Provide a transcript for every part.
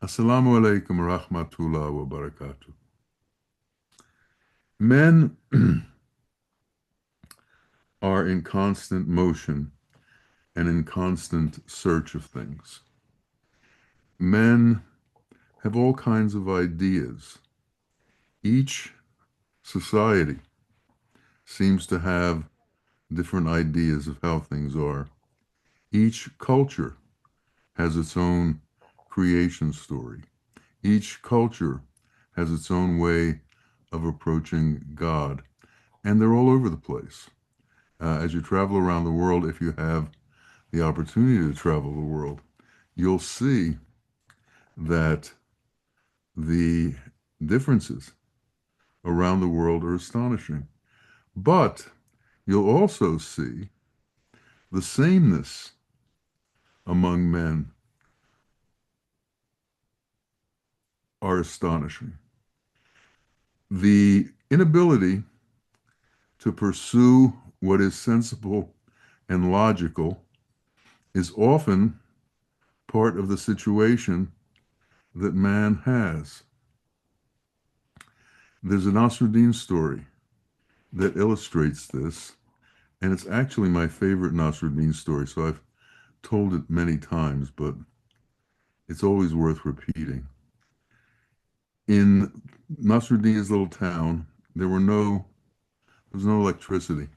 Assalamu alaikum wa rahmatullah wa barakatuh. Men are in constant motion and in constant search of things. Men have all kinds of ideas. Each society seems to have different ideas of how things are. Each culture has its own creation story. Each culture has its own way of approaching God, and they're all over the place. As you travel around the world, if you have the opportunity to travel the world, you'll see that the differences around the world are astonishing. But you'll also see the sameness among men are astonishing. The inability to pursue what is sensible and logical is often part of the situation that man has. There's a Nasruddin story that illustrates this, and it's actually my favorite Nasruddin story, so I've told it many times, but it's always worth repeating. In Nasruddin's little town, there was no electricity,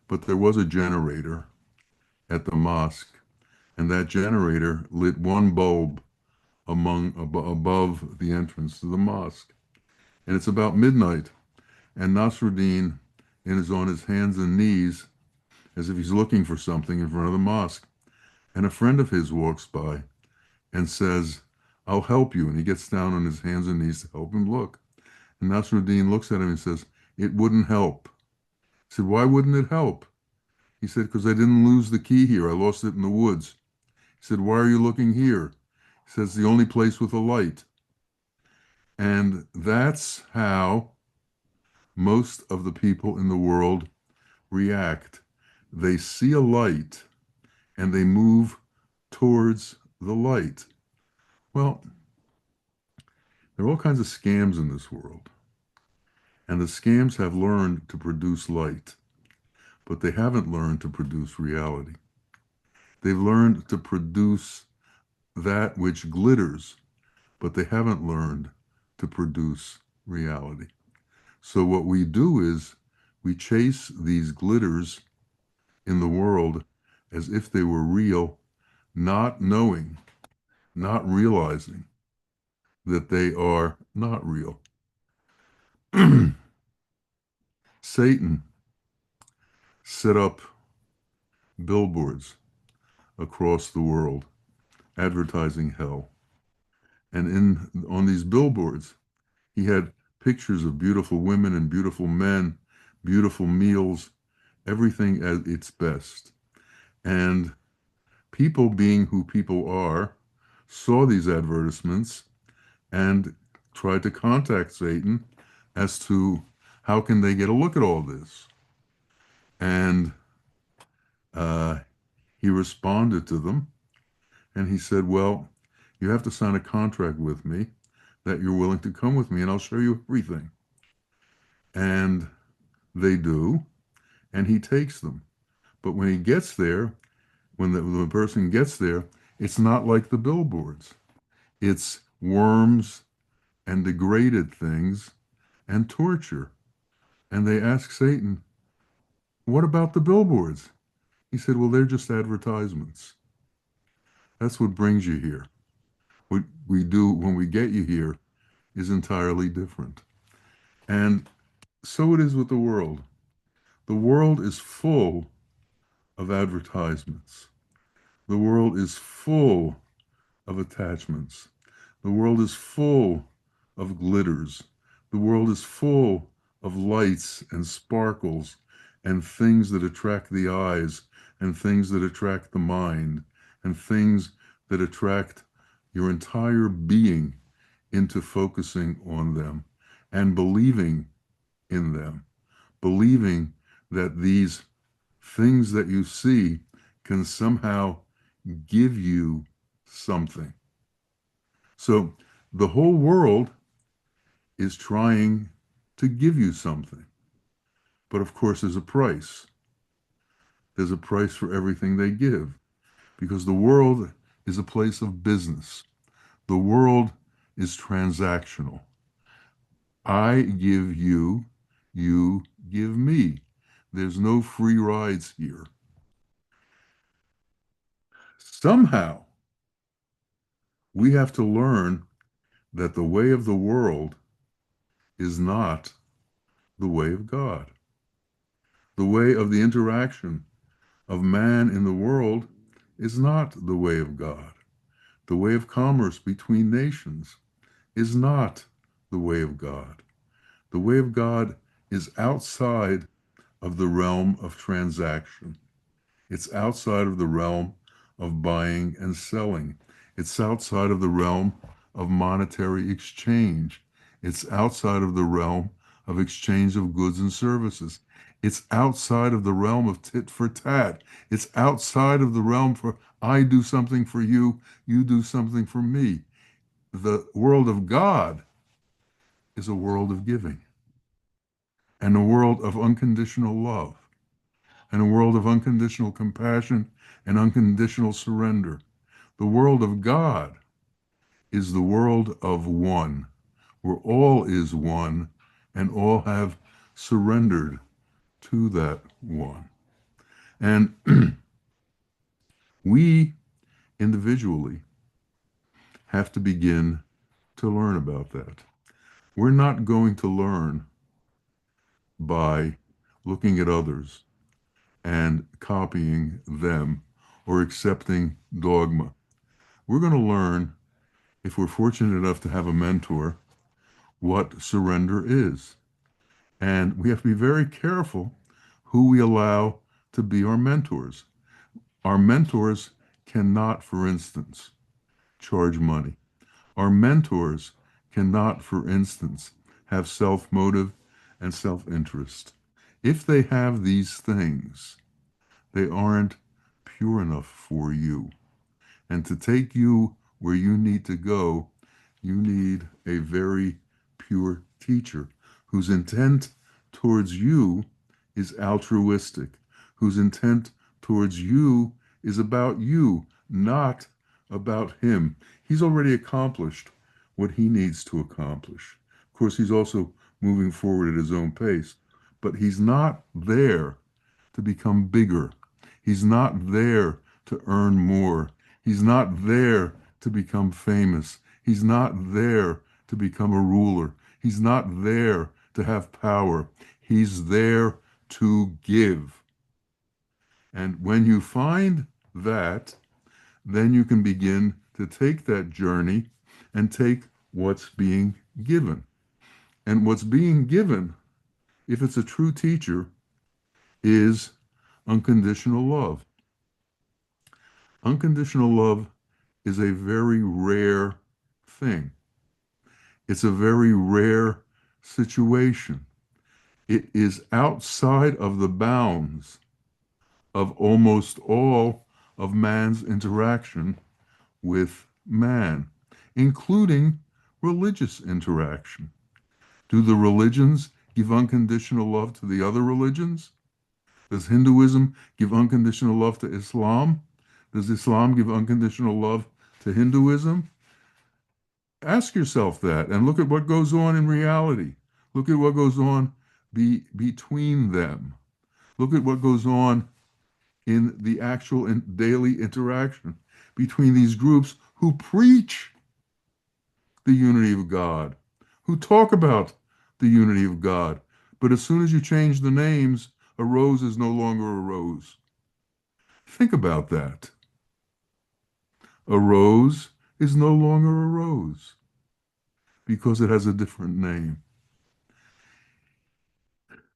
but there was a generator at the mosque, and that generator lit one bulb above the entrance to the mosque. And it's about midnight, and Nasruddin is on his hands and knees as if he's looking for something in front of the mosque. And a friend of his walks by and says, "I'll help you." And he gets down on his hands and knees to help him look. And Nasruddin looks at him and says, "It wouldn't help." He said, "Why wouldn't it help?" He said, "Because I didn't lose the key here. I lost it in the woods." He said, "Why are you looking here?" He says, "The only place with a light." And that's how most of the people in the world react. They see a light and they move towards the light. Well, there are all kinds of scams in this world, and the scams have learned to produce light, but they haven't learned to produce reality. They've learned to produce that which glitters, but they haven't learned to produce reality. So what we do is we chase these glitters in the world as if they were real, not knowing, not realizing that they are not real. Satan set up billboards across the world advertising hell. And on these billboards, he had pictures of beautiful women and beautiful men, beautiful meals, everything at its best. And people, being who people are, saw these advertisements and tried to contact Satan as to how can they get a look at all this. And uh, he responded to them, and he said, "Well, you have to sign a contract with me that you're willing to come with me, and I'll show you everything." And they do, and he takes them. But when he gets there, when the person gets there, it's not like the billboards. It's worms and degraded things and torture. And they ask Satan, "What about the billboards?" He said, "Well, they're just advertisements. That's what brings you here. What we do when we get you here is entirely different." And so it is with the world. The world is full of advertisements. The world is full of attachments. The world is full of glitters. The world is full of lights and sparkles and things that attract the eyes and things that attract the mind and things that attract your entire being into focusing on them and believing in them, believing that these things that you see can somehow give you something. So The whole world is trying to give you something. But of course, there's a price. There's a price for everything they give because the world is a place of business. The world is transactional. I give you, you give me. There's no free rides here. Somehow, we have to learn that the way of the world is not the way of God. The way of the interaction of man in the world is not the way of God. The way of commerce between nations is not the way of God. The way of God is outside of the realm of transaction. It's outside of the realm of buying and selling. It's outside of the realm of monetary exchange. It's outside of the realm of exchange of goods and services. It's outside of the realm of tit for tat. It's outside of the realm for I do something for you, you do something for me. The world of God is a world of giving and a world of unconditional love and a world of unconditional compassion and unconditional surrender. The world of God is the world of one, where all is one and all have surrendered to that one. And we individually have to begin to learn about that. We're not going to learn by looking at others and copying them or accepting dogma. We're going to learn, if we're fortunate enough to have a mentor, what surrender is. And we have to be very careful who we allow to be our mentors. Our mentors cannot, for instance, charge money. Our mentors cannot, for instance, have self-motive and self-interest. If they have these things, they aren't pure enough for you. And to take you where you need to go, you need a very pure teacher whose intent towards you is altruistic, whose intent towards you is about you, not about him. He's already accomplished what he needs to accomplish. Of course, he's also moving forward at his own pace, but he's not there to become bigger. He's not there to earn more. He's not there to become famous. He's not there to become a ruler. He's not there to have power. He's there to give. And when you find that, then you can begin to take that journey and take what's being given. And what's being given, if it's a true teacher, is unconditional love. Unconditional love is a very rare thing. It's a very rare situation. It is outside of the bounds of almost all of man's interaction with man, including religious interaction. Do the religions give unconditional love to the other religions? Does Hinduism give unconditional love to Islam? Does Islam give unconditional love to Hinduism? Ask yourself that and look at what goes on in reality. Look at what goes on between them. Look at what goes on in the actual daily interaction between these groups who preach the unity of God, who talk about the unity of God. But as soon as you change the names, a rose is no longer a rose. Think about that. A rose is no longer a rose because it has a different name.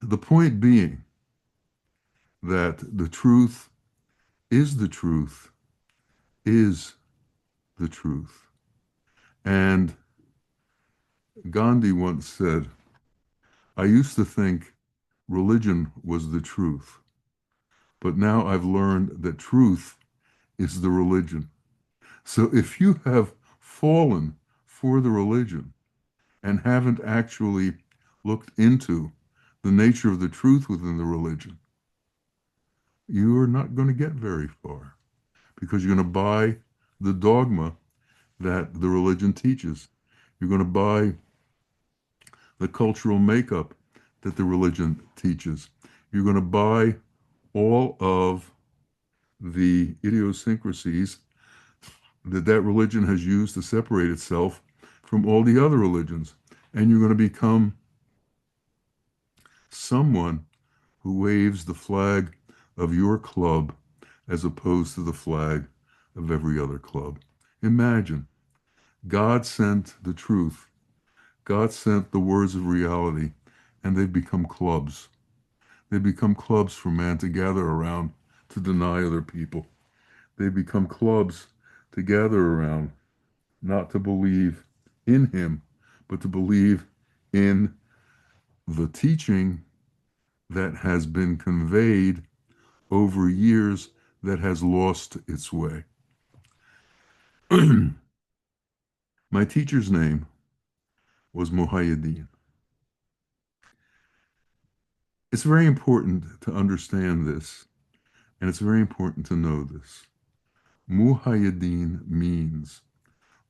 The point being that the truth is the truth is the truth. And Gandhi once said, I used to think religion was the truth, but now I've learned that truth is the religion. So if you have fallen for the religion and haven't actually looked into the nature of the truth within the religion, you are not going to get very far because you're going to buy the dogma that the religion teaches. You're going to buy the cultural makeup that the religion teaches. You're going to buy all of the idiosyncrasies that that religion has used to separate itself from all the other religions. And you're going to become someone who waves the flag of your club as opposed to the flag of every other club. Imagine God sent the truth. God sent the words of reality, and they've become clubs. They become clubs for man to gather around to deny other people. They become clubs to gather around, not to believe in him, but to believe in the teaching that has been conveyed over years that has lost its way. My teacher's name was Muhaiyaddeen. It's very important to understand this, and it's very important to know this. Muhaiyaddeen means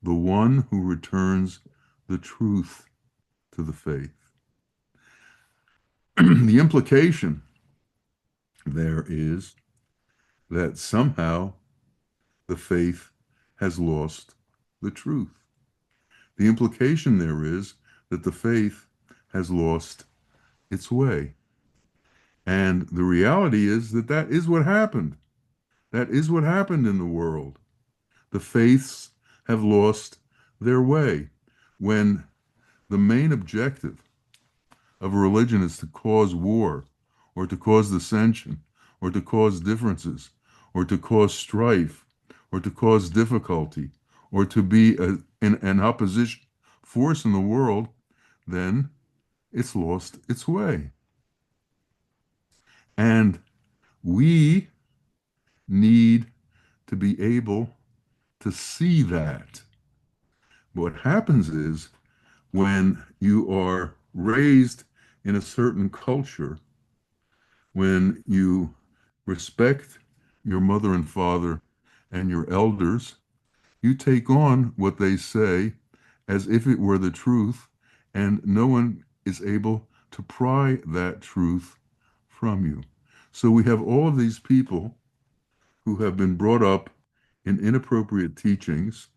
the one who returns the truth to the faith. The implication there is that somehow the faith has lost the truth. The implication there is that the faith has lost its way. And the reality is that that is what happened. That is what happened in the world. The faiths have lost their way. When the main objective of a religion is to cause war, or to cause dissension, or to cause differences, or to cause strife, or to cause difficulty, or to be an opposition force in the world, then it's lost its way. And we need to be able to see that. What happens is when you are raised in a certain culture, when you respect your mother and father and your elders, you take on what they say as if it were the truth, and no one is able to pry that truth from you. So we have all of these people who have been brought up in inappropriate teachings,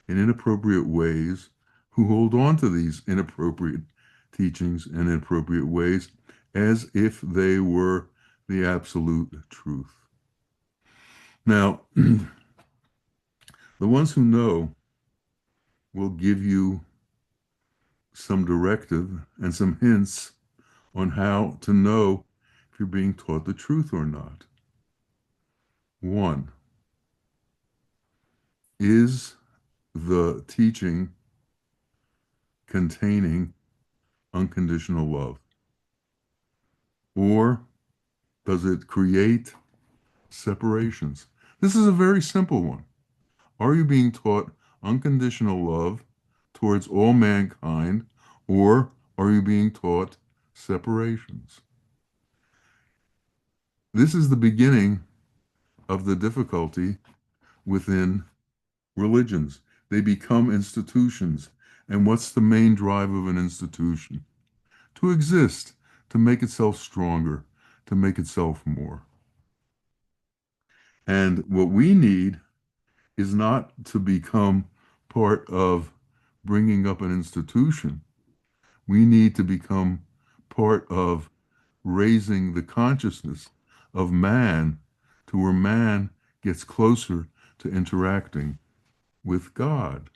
in inappropriate ways, who hold on to these inappropriate teachings and inappropriate ways as if they were the absolute truth. Now, the ones who know will give you some directive and some hints on how to know if you're being taught the truth or not. One, is the teaching containing unconditional love? Or does it create separations? This is a very simple one. Are you being taught unconditional love towards all mankind, or are you being taught separations? This is the beginning of the difficulty within religions. They become institutions. And what's the main drive of an institution? To exist, to make itself stronger, to make itself more. And what we need is not to become part of bringing up an institution. We need to become part of raising the consciousness of man to where man gets closer to interacting with God.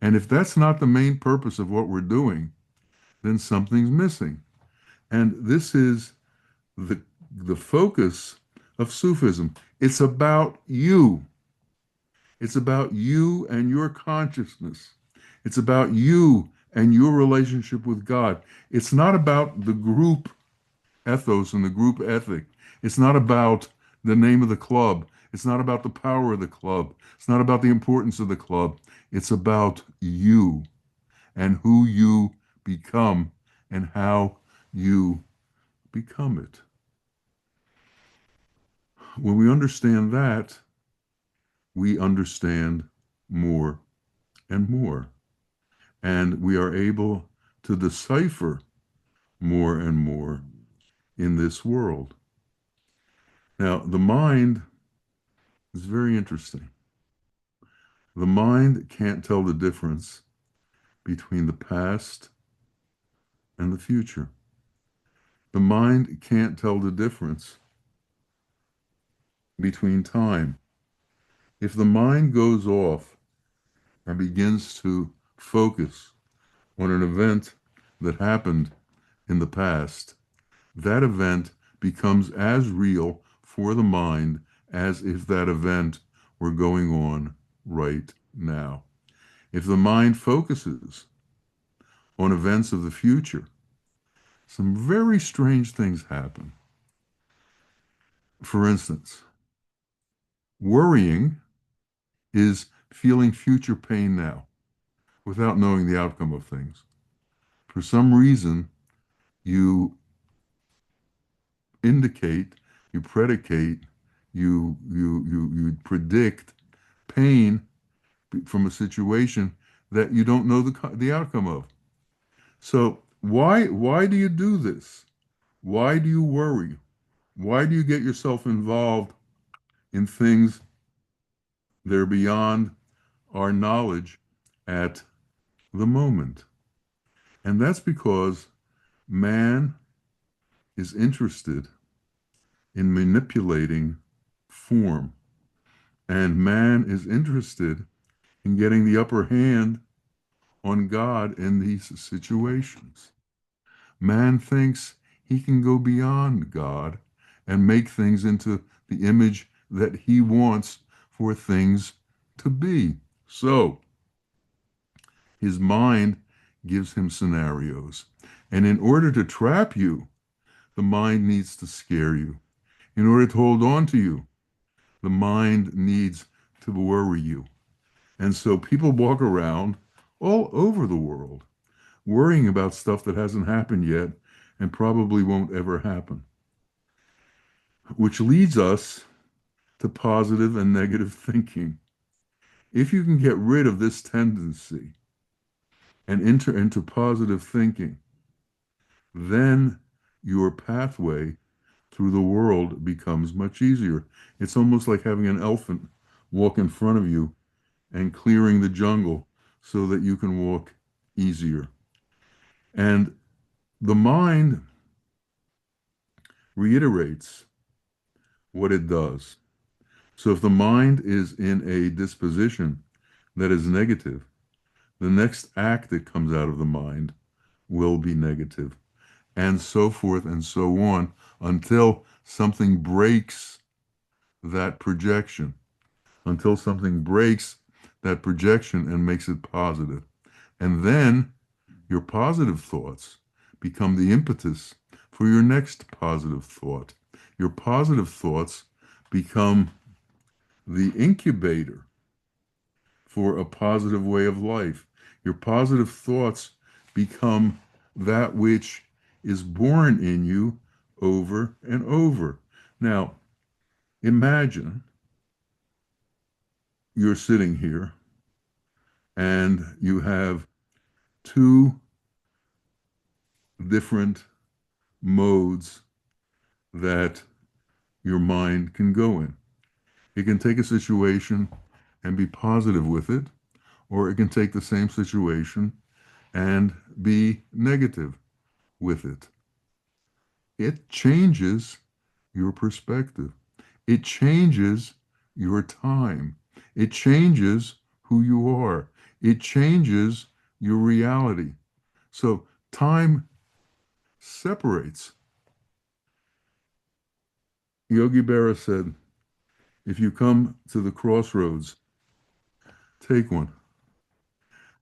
And if that's not the main purpose of what we're doing, then something's missing. And this is the focus of Sufism. It's about you. It's about you and your consciousness. It's about you and your relationship with God. It's not about the group ethos and the group ethic. It's not about the name of the club. It's not about the power of the club. It's not about the importance of the club. It's about you and who you become and how you become it. When we understand that, we understand more and more. And we are able to decipher more and more in this world. Now, the mind is very interesting. The mind can't tell the difference between the past and the future. The mind can't tell the difference between time. If the mind goes off and begins to focus on an event that happened in the past, that event becomes as real for the mind as if that event were going on right now. If the mind focuses on events of the future, some very strange things happen. For instance, worrying is feeling future pain now without knowing the outcome of things. For some reason, you indicate, you predicate, you predict pain from a situation that you don't know the outcome of. So why do you do this? Why do you worry? Why do you get yourself involved in things that are beyond our knowledge at the moment? And that's because man is interested in manipulating form, and man is interested in getting the upper hand on God in these situations. Man thinks he can go beyond God and make things into the image that he wants for things to be. So his mind gives him scenarios. And in order to trap you, the mind needs to scare you. In order to hold on to you, the mind needs to worry you. And so people walk around all over the world worrying about stuff that hasn't happened yet and probably won't ever happen, which leads us to positive and negative thinking. If you can get rid of this tendency and enter into positive thinking, then your pathway through the world becomes much easier. It's almost like having an elephant walk in front of you and clearing the jungle so that you can walk easier. And the mind reiterates what it does. So if the mind is in a disposition that is negative, the next act that comes out of the mind will be negative, and so forth and so on until something breaks that projection, until something breaks that projection and makes it positive. And then your positive thoughts become the impetus for your next positive thought. Your positive thoughts become the incubator for a positive way of life. Your positive thoughts become that which is born in you over and over. Now, imagine you're sitting here and you have two different modes that your mind can go in. It can take a situation and be positive with it, or it can take the same situation and be negative with it. It changes your perspective. It changes your time. It changes who you are. It changes your reality. So time separates. Yogi Berra said, if you come to the crossroads, take one.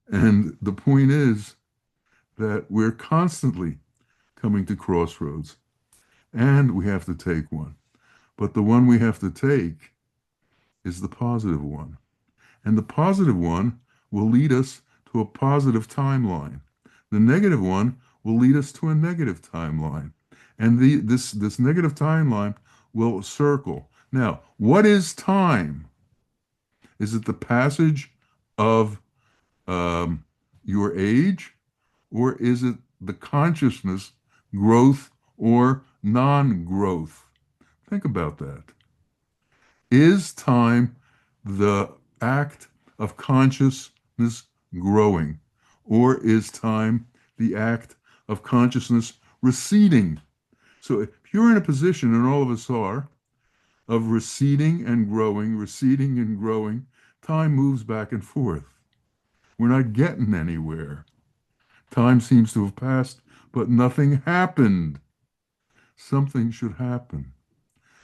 And the point is that we're constantly coming to crossroads and we have to take one. But the one we have to take is the positive one. And the positive one will lead us to a positive timeline. The negative one will lead us to a negative timeline. And this negative timeline will circle. Now, what is time? Is it the passage of um, your age, or is it the consciousness growth or non-growth? Think about that. Is time the act of consciousness growing, or is time the act of consciousness receding? So if you're in a position, and all of us are, of receding and growing, time moves back and forth. We're not getting anywhere. Time seems to have passed, but nothing happened. Something should happen.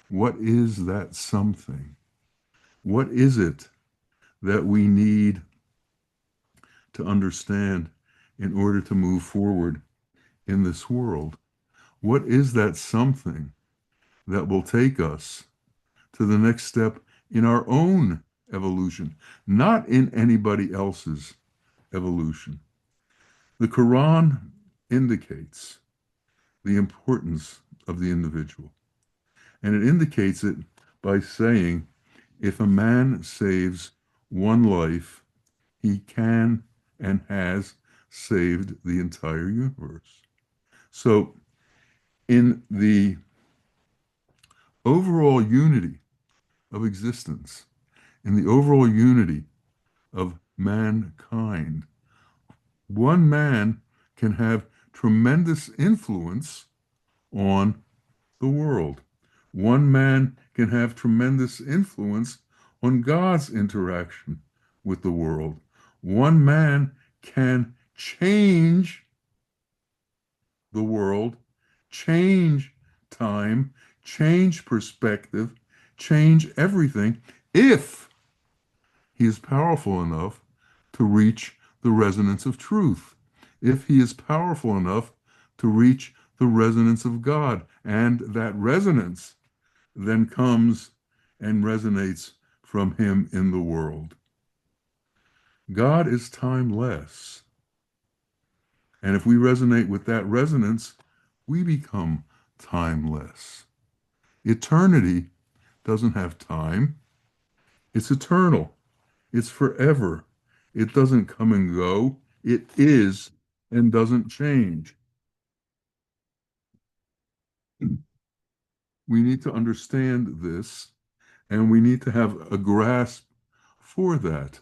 What is that something? What is it that we need to understand in order to move forward in this world? What is that something that will take us to the next step in our own evolution, not in anybody else's evolution? The Quran indicates the importance of the individual, and it indicates it by saying, if a man saves one life, he can and has saved the entire universe. So, in the overall unity of existence, in the overall unity of mankind, one man can have tremendous influence on the world. One man can have tremendous influence on God's interaction with the world. One man can change the world, change time, change perspective, change everything if he is powerful enough to reach the resonance of truth, if he is powerful enough to reach the resonance of God. And that resonance then comes and resonates from him in the world. God is timeless. And if we resonate with that resonance, we become timeless. Eternity doesn't have time. It's eternal. It's forever. It doesn't come and go. It is and doesn't change. We need to understand this, and we need to have a grasp for that.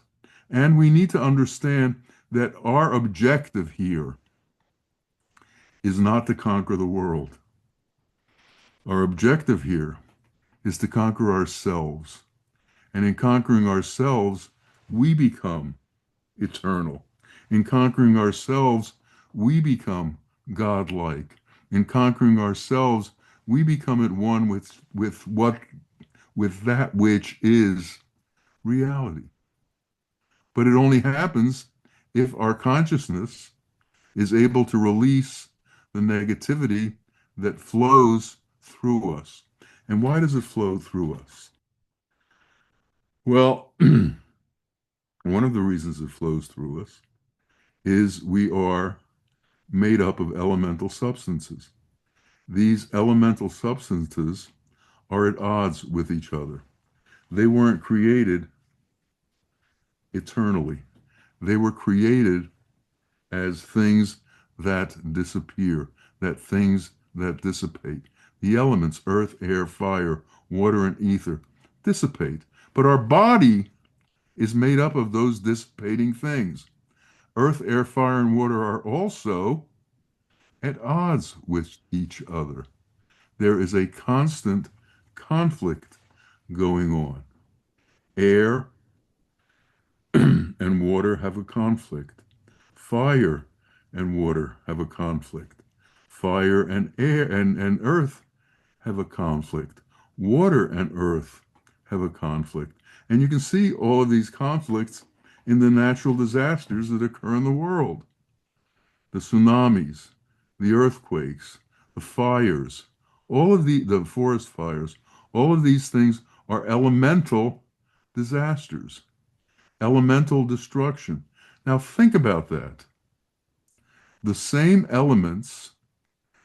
And we need to understand that our objective here is not to conquer the world. Our objective here is to conquer ourselves. And in conquering ourselves, we become eternal. In conquering ourselves, we become godlike. In conquering ourselves, we become at one with that which is reality. But it only happens if our consciousness is able to release the negativity that flows through us. And why does it flow through us? Well, one of the reasons it flows through us is we are made up of elemental substances. These elemental substances are at odds with each other. They weren't created eternally. They were created as things that disappear, things that dissipate. The elements, earth, air, fire, water, and ether, dissipate. But our body is made up of those dissipating things. Earth, air, fire, and water are also at odds with each other. There is a constant conflict going on. Air and water have a conflict. Fire and water have a conflict. Fire and air and earth have a conflict. Water and earth have a conflict. And you can see all of these conflicts in the natural disasters that occur in the world. The tsunamis, the earthquakes, the fires, all of the forest fires, all of these things are elemental disasters, elemental destruction. Now think about that. The same elements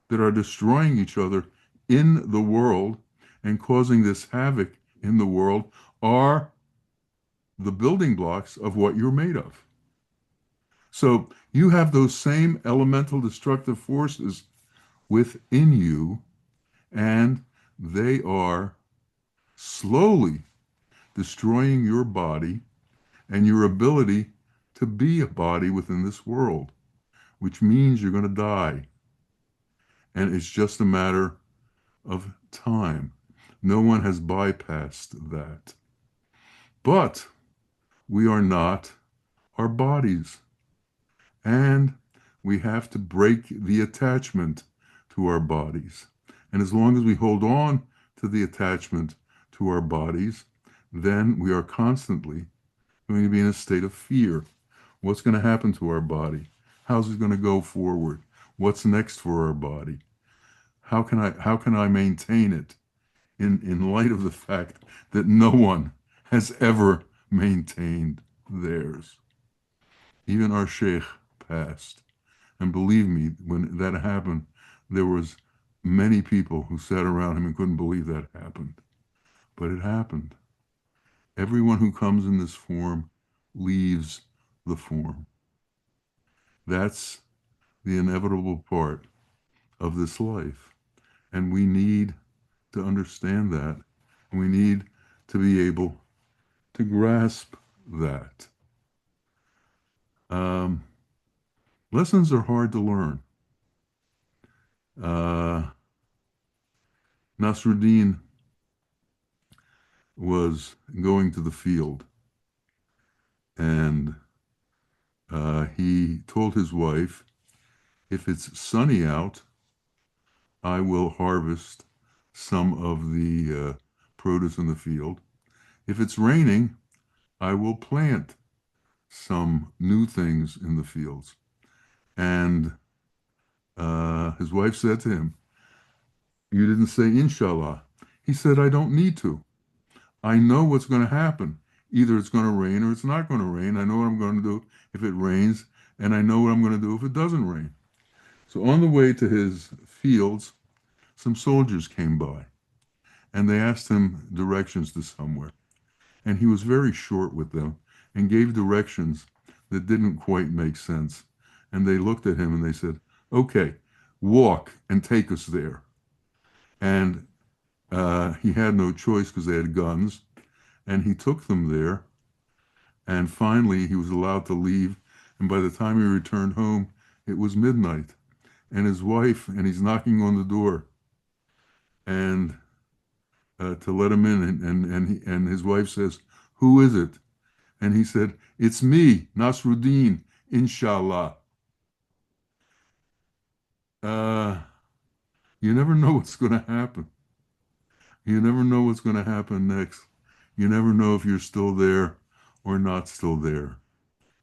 that are destroying each other in the world and causing this havoc in the world are the building blocks of what you're made of. So you have those same elemental destructive forces within you, and they are slowly destroying your body and your ability to be a body within this world, which means you're going to die. And it's just a matter of time. No one has bypassed that. But we are not our bodies. And we have to break the attachment to our bodies. And as long as we hold on to the attachment to our bodies, then we are constantly going to be in a state of fear. What's going to happen to our body? How's it going to go forward? What's next for our body? How can I maintain it in light of the fact that no one has ever maintained theirs? Even our sheikh passed. And believe me, when that happened, there was many people who sat around him and couldn't believe that happened. But it happened. Everyone who comes in this form leaves the form. That's the inevitable part of this life. And we need to understand that. And we need to be able to grasp that. Lessons are hard to learn. Nasruddin was going to the field, and he told his wife, if it's sunny out, I will harvest some of the produce in the field. If it's raining, I will plant some new things in the fields. And his wife said to him, you didn't say inshallah. He said, I don't need to. I know what's going to happen. Either it's going to rain or it's not going to rain. I know what I'm going to do if it rains, and I know what I'm going to do if it doesn't rain. So on the way to his fields, some soldiers came by, and they asked him directions to somewhere. And he was very short with them and gave directions that didn't quite make sense. And they looked at him and they said, okay, walk and take us there. And he had no choice because they had guns. And he took them there. And finally, he was allowed to leave. And by the time he returned home, it was midnight. And his wife, and he's knocking on the door, and to let him in. And his wife says, who is it? And he said, it's me, Nasruddin, inshallah. You never know what's going to happen. You never know what's going to happen next. You never know if you're still there or not still there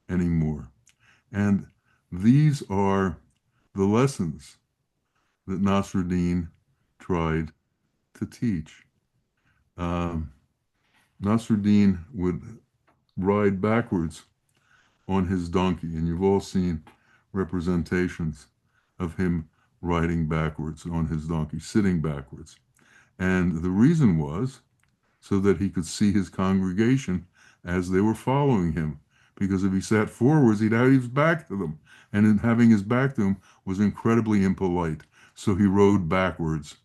anymore. And these are the lessons that Nasruddin tried to teach. Nasruddin would ride backwards on his donkey, and you've all seen representations of him riding backwards on his donkey, sitting backwards. And the reason was so that he could see his congregation as they were following him. Because if he sat forwards, he'd have his back to them. And having his back to them was incredibly impolite. So he rode backwards.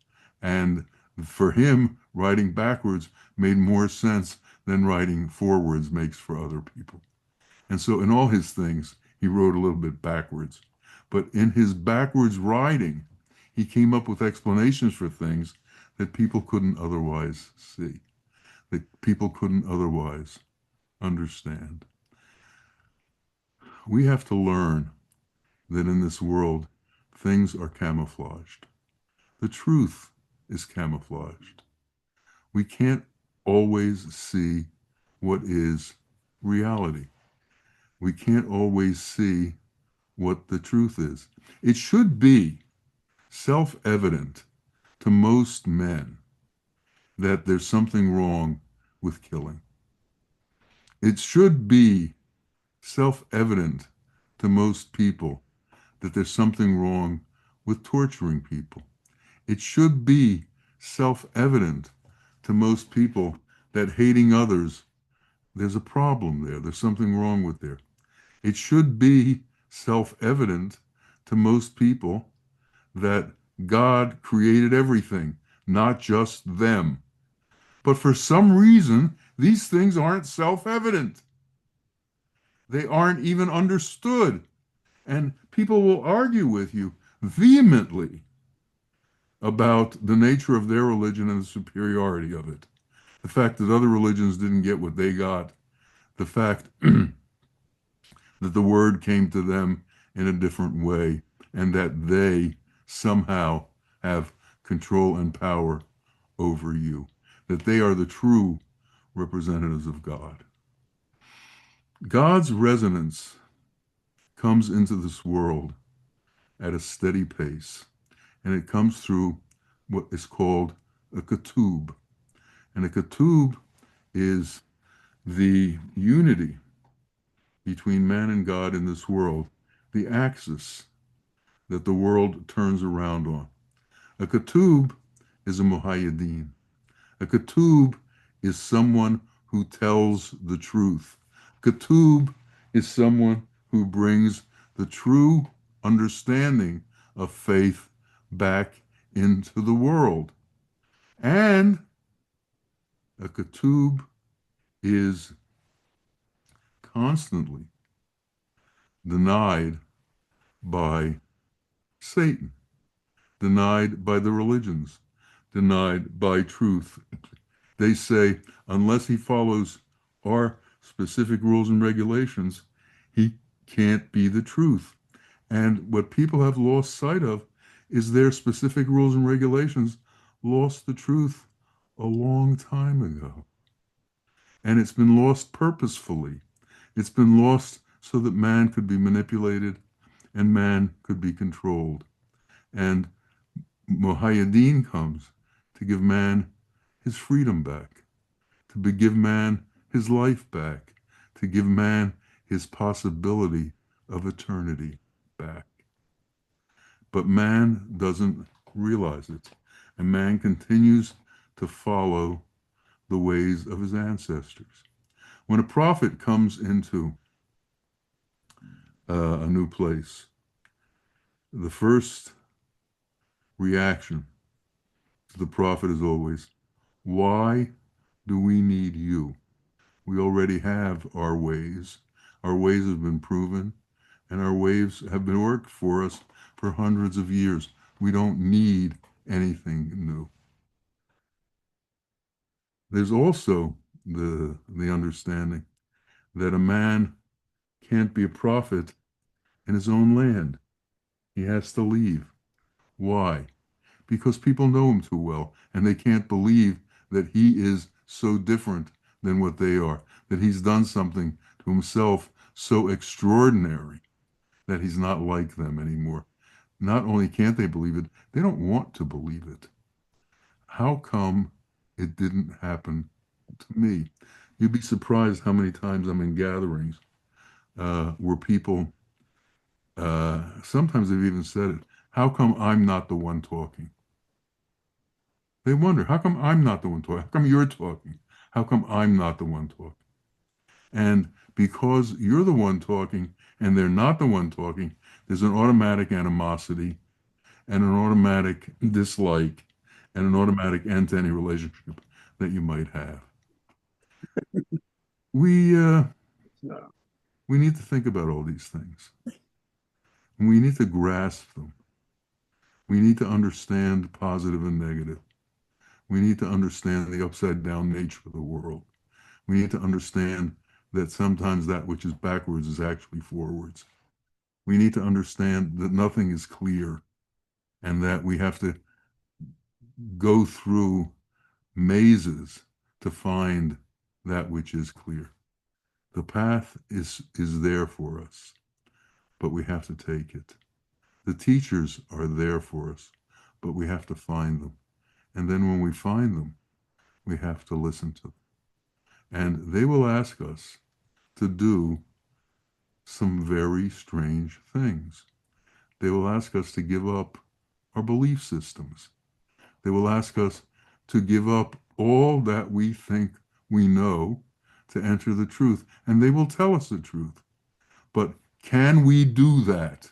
And for him, riding backwards made more sense than riding forwards makes for other people. And so in all his things, he rode a little bit backwards. But in his backwards riding, he came up with explanations for things that people couldn't otherwise see, that people couldn't otherwise understand. We have to learn that in this world, things are camouflaged. The truth is camouflaged. We can't always see what is reality. We can't always see what the truth is. It should be self-evident to most men that there's something wrong with killing. It should be self-evident to most people that there's something wrong with torturing people. It should be self-evident to most people that hating others, there's a problem there. There's something wrong with there. It should be self-evident to most people that God created everything, not just them. But for some reason, these things aren't self-evident. They aren't even understood. And people will argue with you vehemently about the nature of their religion and the superiority of it. The fact that other religions didn't get what they got, the fact that the word came to them in a different way, and that they somehow have control and power over you, that they are the true representatives of God. God's resonance comes into this world at a steady pace, and it comes through what is called a ketub. And a ketub is the unity between man and God in this world, the axis that the world turns around on. A ketub is a Muhaiyaddeen. A ketub is someone who tells the truth. Ketub is someone who brings the true understanding of faith back into the world. And a ketub is constantly denied by Satan, denied by the religions, denied by truth. They say, unless he follows our specific rules and regulations, he can't be the truth. And what people have lost sight of is their specific rules and regulations lost the truth a long time ago. And it's been lost purposefully. It's been lost so that man could be manipulated and man could be controlled. And Muhaiyaddeen comes to give man his freedom back, to give man his life back, to give man his possibility of eternity back. But man doesn't realize it, and man continues to follow the ways of his ancestors. When a prophet comes into a new place, the first reaction to the prophet is always, why do we need you? We already have our ways. Our ways have been proven, and our ways have been worked for us for hundreds of years. We don't need anything new. There's also the understanding that a man can't be a prophet in his own land. He has to leave. Why? Because people know him too well, and they can't believe that he is so different than what they are, that he's done something to himself so extraordinary that he's not like them anymore. Not only can't they believe it, they don't want to believe it. How come it didn't happen to me? You'd be surprised how many times I'm in gatherings where people, sometimes they've even said it, how come I'm not the one talking? They wonder, how come I'm not the one talking? How come you're talking? How come I'm not the one talking? And because you're the one talking and they're not the one talking, there's an automatic animosity and an automatic dislike and an automatic end to any relationship that you might have. We uh, No. we need to think about all these things. And we need to grasp them. We need to understand positive and negative. We need to understand the upside down nature of the world. We need to understand that sometimes that which is backwards is actually forwards. We need to understand that nothing is clear and that we have to go through mazes to find that which is clear. The path is there for us, but we have to take it. The teachers are there for us, but we have to find them. And then when we find them, we have to listen to them. And they will ask us, to do some very strange things. They will ask us to give up our belief systems. They will ask us to give up all that we think we know to enter the truth. And they will tell us the truth. But can we do that?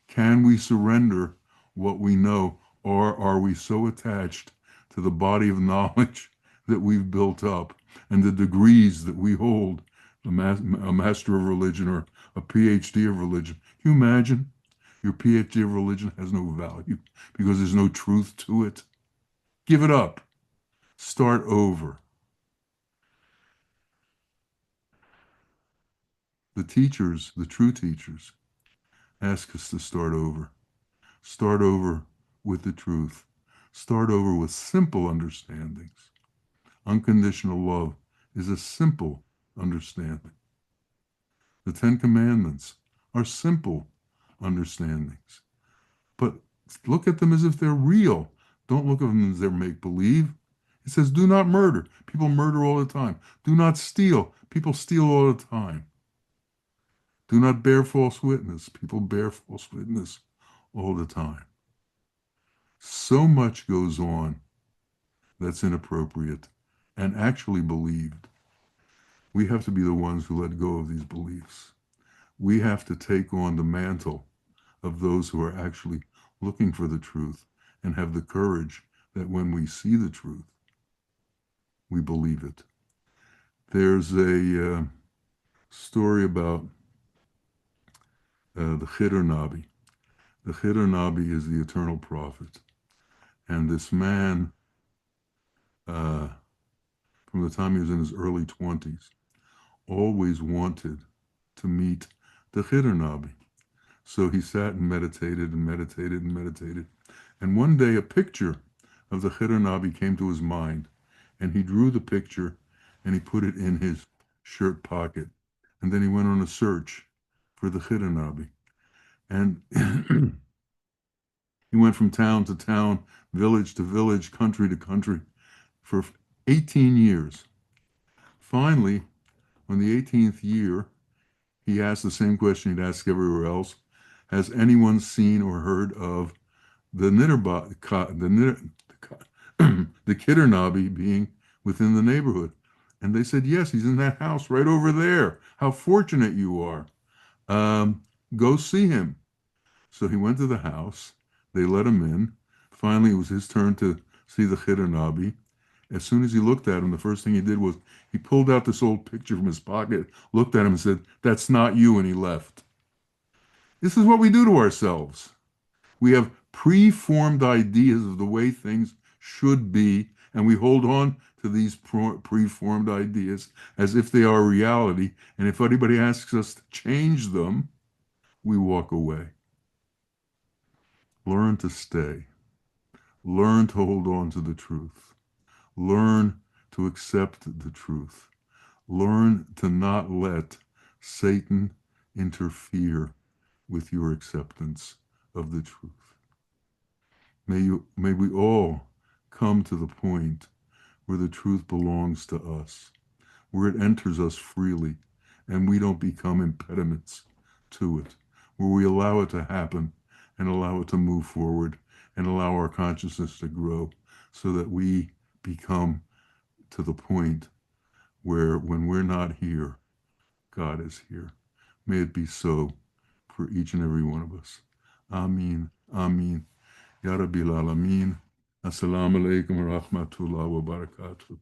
Can we surrender what we know? Or are we so attached to the body of knowledge that we've built up and the degrees that we hold, a master of religion or a PhD of religion? Can you imagine? Your PhD of religion has no value because there's no truth to it. Give it up. Start over. The teachers, the true teachers, ask us to start over. Start over with the truth. Start over with simple understandings. Unconditional love is a simple understanding. The Ten Commandments are simple understandings. But look at them as if they're real. Don't look at them as they're make-believe. It says, do not murder. People murder all the time. Do not steal. People steal all the time. Do not bear false witness. People bear false witness all the time. So much goes on that's inappropriate and actually believed. We have to be the ones who let go of these beliefs. We have to take on the mantle of those who are actually looking for the truth and have the courage that when we see the truth, we believe it. There's a story about the Khidr Nabi. The Khidr Nabi is the eternal prophet. And this man, from the time he was in his early 20s, always wanted to meet the Khidr Nabi. So he sat and meditated and meditated and meditated. And one day a picture of the Khidr Nabi came to his mind. And he drew the picture and he put it in his shirt pocket. And then he went on a search for the Khidr Nabi. And he went from town to town, village to village, country to country for 18 years. Finally, on the 18th year, he asked the same question he'd asked everywhere else. Has anyone seen or heard of the the Khidr Nabi being within the neighborhood? And they said, yes, he's in that house right over there. How fortunate you are. Go see him. So he went to the house. They let him in. Finally, it was his turn to see the Khidr Nabi. As soon as he looked at him, the first thing he did was he pulled out this old picture from his pocket, looked at him and said, that's not you, and he left. This is what we do to ourselves. We have preformed ideas of the way things should be, and we hold on to these preformed ideas as if they are reality, and if anybody asks us to change them, we walk away. Learn to stay. Learn to hold on to the truth. Learn to accept the truth. Learn to not let Satan interfere with your acceptance of the truth. May we all come to the point where the truth belongs to us, where it enters us freely, and we don't become impediments to it, where we allow it to happen and allow it to move forward and allow our consciousness to grow so that we become to the point where when we're not here, God is here. May it be so for each and every one of us. Ameen. Ameen. Ya Rabbil Alameen. Assalamu alaikum wa rahmatullahi wa barakatuh.